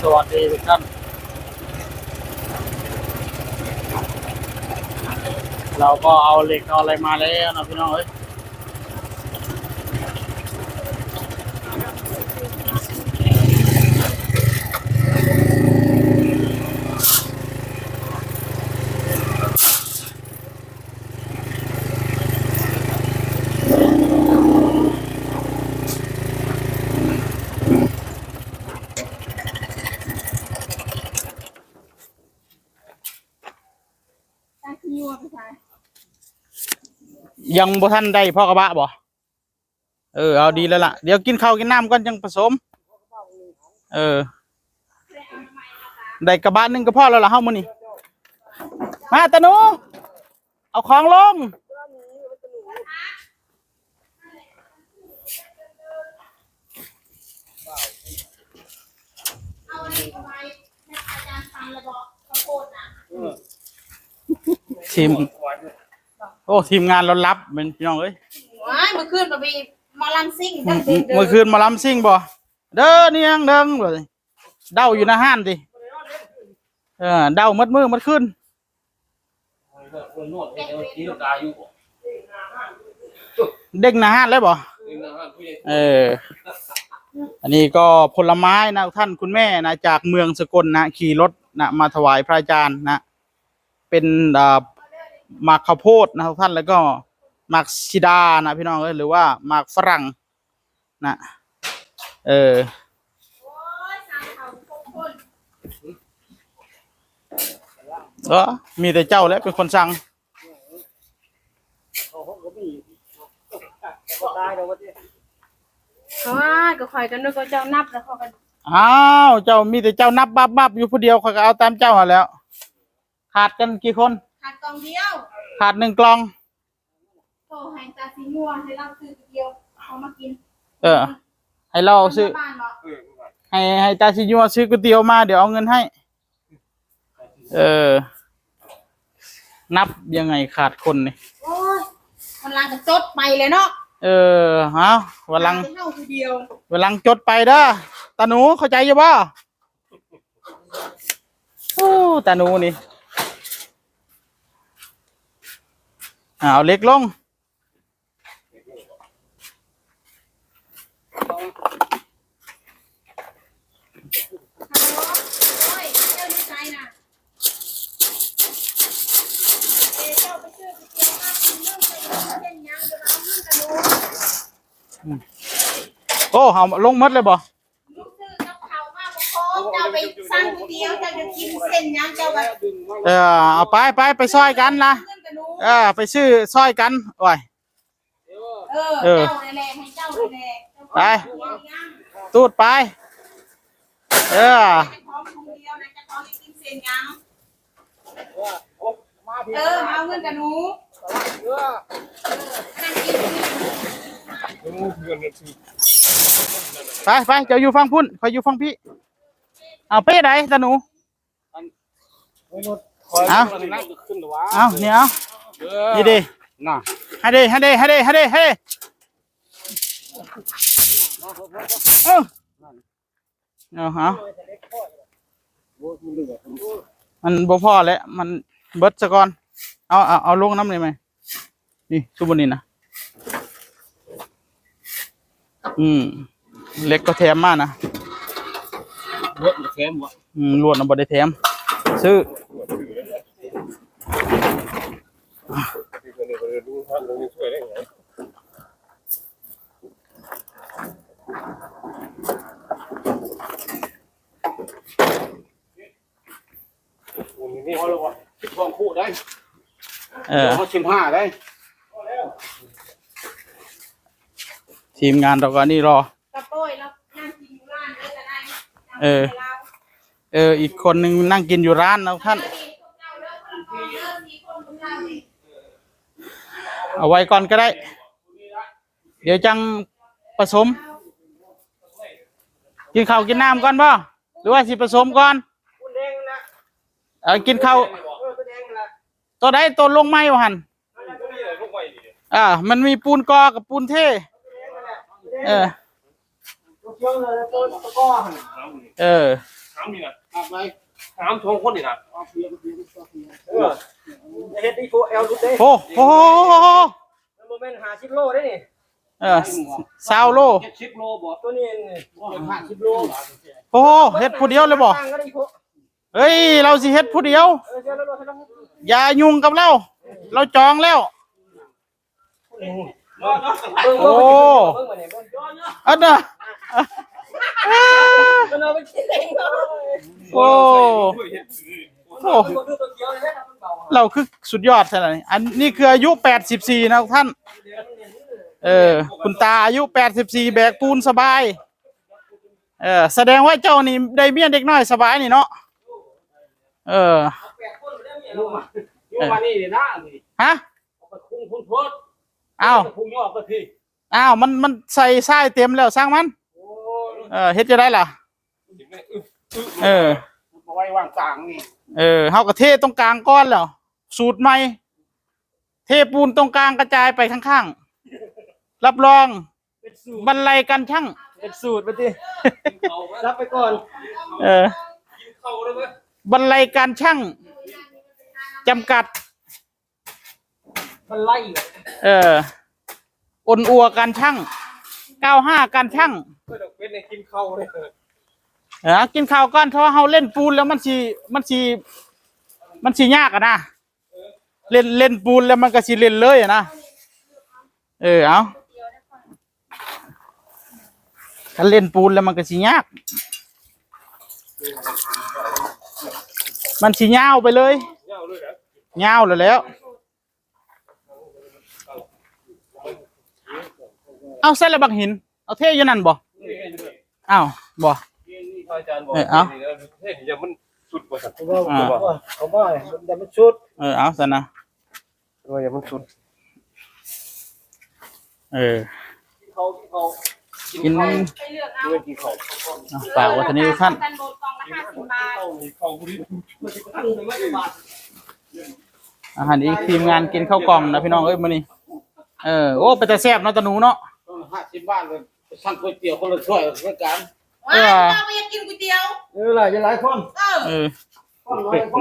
สวัสดีทุกท่านเราก็เอาเหล็กเอาอะไรมาแล้วนะพี่น้องเอ้ยยังบ่ทันได้พ่อกระบะบ่เอาดีแล้วล่ะเดี๋ยวกินข้าวกินน้ำก่อนจังผสมได้กระบะหนึ่งก็พอแล้วล่ะเฮามื้อนี้มาตะหนูเอาของลงทีมทีมงานเรารับเป็นพี่น้องเอ้ยเมื่อคืนมาลำซิ่งเมื่อคืนมาลำซิ่งบ่เด้อเนียงเด้งเลยเดาอยู่ในห้านดิเดามัดมือมัดขึ้นเด็กนาห้านเลยบ่อันนี้ก็ผลไม้นะท่านคุณแม่นะจากเมืองสกลนะขี่รถนะมาถวายพระอาจารย์นะเป็นหมากข้าวโพดนะท่านแล้วก็หมากชิดานะพี่น้องหรือว่าหมากฝรั่งนะมีแต่เจ้าแล้วเป็นคนสั่งก็คอยกันด้วยก็เจ้านับแล้วเขากันเจ้ามีแต่เจ้านับบับอยู่ผู้เดียวเขาก็เอาตามเจ้าแล้วขาดกันกี่คนขาดกล่องเดียวขาด1 กล่องโตให้ตาสีม่วงให้เราซื้อเดียวเอามากินให้เราซื้อให้ตาชิยัวซื้อก๋วยเตี๋ยวมาเดี๋ยวเอาเงินให้นับยังไงขาดคนนี่โอ้ยวันหลังจะจดไปเลยเนาะวันหลังจดไปเด้อตาหนูเข้าใจยังบ่ตาหนูนี่เอาเล็กลงเอาลงมัดเลยบ่เจ้าไปสั่งก๋วยเตี๋ยวเจ้าจะกินเส้นยังเจ้าแบบเอาไปซอยกันนะไปซื้อซอยกันโอ้ยเจ้าแหละให้เจ้าแหละไปตูดไปเอาเงินกับหนูไปเจ้าอยู่ฟังพุ่นคอยอยู่ฟังพี่เอาเป้ไหนตาหนูเอาเนี่ยนี่ดิให้ดิมันบ่พอแล้วมันเบิดซะก่อนเอาลงน้ำเลยไหมนี่ชุบนี่นะเล็กก็แถมมากนะลวดแถมวะลวดนะบ่ได้แถมซื้อนี่เขาเรียกว่าทองคู่ได้เขา15ได้ทีมงานเราก็นี่รอตะโป้ยแล้วนั่งกินอยู่ร้านเลยจะได้อีกคนนึงนั่งกินอยู่ร้านนะท่านเอาไว้ก่อนก็ได้เดี๋ยวจังผสมกินข้าวกินน้ำก่อนป่ะหรือว่าสิผสมก่อนกินข้าวตัวใดตัวลงไม้วะหันมันมีปูนกอกับปูนเท ถามนี่นะถามทงคนนี่นะเฮ็ดนี่โฟเอลรุดเด้ โอ้โห โมเมนต์50 โลได้นี่ 20 โล 70 โลบ่ตัวนี้50 โล โอ้เฮ็ดผู้เดียวเลยบ่เฮ้ยเราสิเฮ็ดผู้เดียวอย่ายุ่งกับเราจองแล้วโอ้อันน่ะโอ้เราคือสุดยอดใช่ไหมอันนี้คืออายุ84นะท่านคุณตาอายุ84แบกปูนสบายแสดงว่าเจ้านี่ได้เมียเด็กน้อยสบายนี่เนาะวันนี้นะนี่ ฮะ คุณโพส อ้าว คุณยอกก็คือ มันใส่ทรายเต็มแล้วสร้างมันเฮ็ดจะได้ล่ะไว้วางกลางนี่เฮาก็เทตรงกลางก้อนแล้วสูตรใหม่เทปูนตรงกลางกระจายไปข้างๆรับรองบรรลัยกันช่างเป็นสูตรไปดิรับไปก่อนกินข้าวได้ไหม บรรลัยการช่างจำกัดมันไล่อ่นอัวการช่าง95การช่างเป็นในกินข้าวเลยกินข้าวก่อนเพราะเฮาเล่นปูนแล้วมันสิยากอ่ะนะเล่นปูนแล้วมันก็สิเล่นเลยอ่ะนะเอาถ้าเล่นปูนแล้วมันก็สิยากมันสิยาวไปเลยยาวเลยแล้วเอาเส้นละบักหินเอาเทอยู่นั่นบ่อ้าวบ่อาจารย์บอกเฮ้ยอย่ามันสุดกว่าสัตว์เขาว่าอย่ามันสุดเอาซะนะอย่ามันสุดกินฝากไว้ท่านนี้ท่านอาหารอีกทีมงานกินข้าวกล่องนะพี่น้องเอ้ยมื้อนี้โอ้เป็นแต่แซ่บเนาะตะหนูเนาะ50 บ้านเลยสั่งก๋วยเตี๋ยวคนละถ้วยเหมือนกันเราไปกินก๋วยเตี๋ยวหลายคน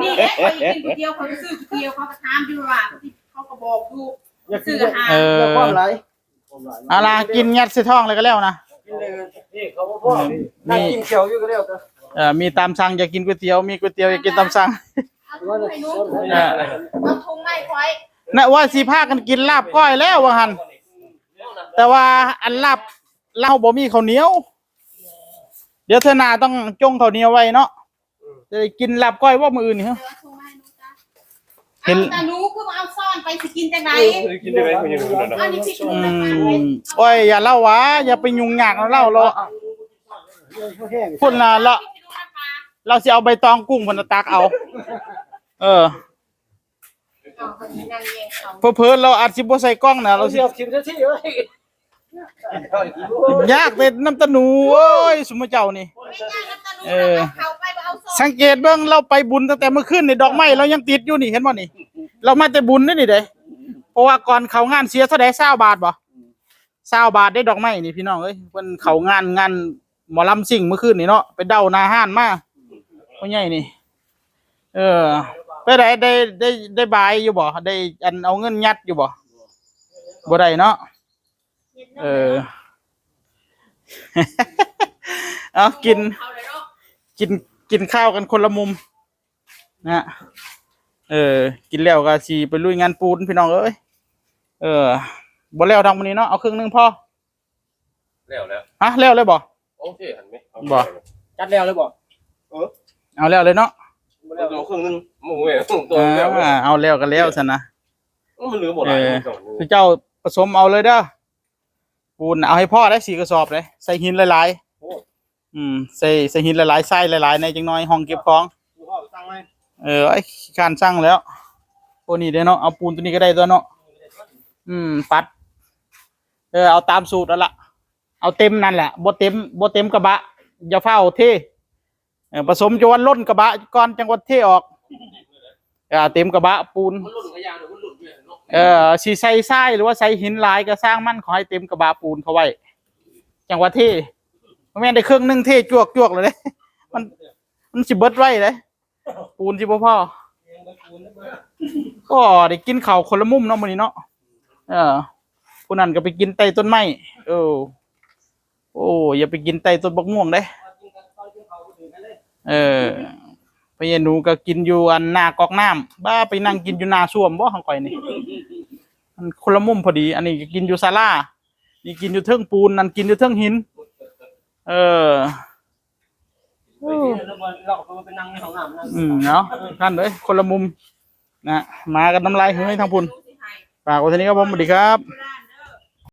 นี่เอ๊ะไปกินก๋วยเตี๋ยวเขาซื้อก๋วยเตี๋ยวเขาก็ถามอยู่ว่าเขาก็บอกอยู่ซื้ออาหารความหลายอะไรกินยัดใส่ท้องเลยก็แล้วนะนี่เขาพ่อมีกินเขียวอยู่ก็แล้วกันมีตามสั่งอยากกินก๋วยเตี๋ยวมีก๋วยเตี๋ยวอยากกินตามสั่งเอาถุงไม้ไว้น่ะว่าสิพากันกินลาบก้อยแล้วว่าหั่นแต่ว่าอันลาบเราบ่มีข้าวเหนียวเดี๋ยวเธอหน้าต้องจงข้าวเหนียวไว้เนาะจะได้กินลาบก้อยว่ามื้ออื่นนี่ฮะเห็นตาหนูคือเอาซ่อนไปสิกินจังได๋กินได้มั้ยคุณยังรู้นะโอ้ยอย่าเล่าวะอย่าไปยุ่งยากเล่าพุ่นน่ะเราสิเอาใบตองกุ้งเพิ่นตักเอาเพิ่นเราอาจสิบ่ใส่กล้องน่ะเราสิเอาคิมซะที่เอ้ยยากแต่น้ำตาหนูโอ้ยสุมเจ้านี่สังเกตเบิ่งเราไปบุญตั้งแต่เมื่อคืนนี่ดอกไม้เรายังติดอยู่นี่เห็นบ่นี่เรามาแต่บุญนี่เด้เพราะว่าก่อนเข้างานเสียเท่าใด20 บาทบ่20 บาทได้ดอกไม้นี่พี่น้องเอ้ยเพิ่นเข้างานหมอลำซิ่งเมื่อคืนนี่เนาะไปเดาหน้าห้านมาพ่อใหญ่นี่ไปได้บายอยู่บ่ได้อันเอาเงินยัดอยู่บ่ได้เนาะเอากินข้าวกันคนละมุมนะกินแล้วก็สิไปลุยงานปูนพี่น้องเอ้ยบ่แล้วทางมื้อนี้เนาะเอาครึ่งนึงพอแล้วฮะแล้วเลยบ่โอเคหันมั้ยบ่จัดแล้วเลยบ่เอาแล้วเลยเนาะแล้วเอาครึ่งนึงหมูเว้ยเอาแล้วก็แล้วซั่นนะมันเหลือหมดแล้วคือเจ้าผสมเอาเลยเด้อปูนเอาให้พ่อได้4 กระสอบเลยใส่หินหลายๆใส่หินหลายๆใส่หลายๆในจังน้อยห้องเก็บของไอ้การสร้างแล้วโอ้นี่เด้เนาะเอาปูนตัวนี้ก็ได้ตัวเนาะปัดเอาตามสูตรแล้วล่ะเอาเต็มนั่นแหละบ่เต็มกระบะอย่าเฝ้าเทผสมจนล้นกระบะก่อนจังหวัดเทออกเต็มกระบะปูนสีใส่ทรายหรือว่าใส่หินลายก็สร้างมันขอให้เต็มกระบะปูนเขาไว้จังหวัดเทแม่นได้เครื่องนึงเทจวกเลย มันสิเบิดไว้เลยปูนสิบ่พอก็ได้กินข้าวคนละมุมเนาะมื้อนี้เนาะผู้นั้นก็ไปกินใต้ต้นไม้โอ้อย่าไปกินใต้ต้นบักม่วงเด้พญาหนูก็กินอยู่อันหน้ากอกน้ำบ้าไปนั่งกินอยู่หน้าส้วมบ่ของข่อยนี่มันคนละมุมพอดีอันนี้ก็กินอยู่ศาลานี่กินอยู่เทิงปูนนั่นกินอยู่เทิงหินเนาะท่านเลยคนละมุมนะมากันน้ำลายเฮ้ยทางพุ่นฝากไว้ทีนี้ครับผมสวัสดีครับ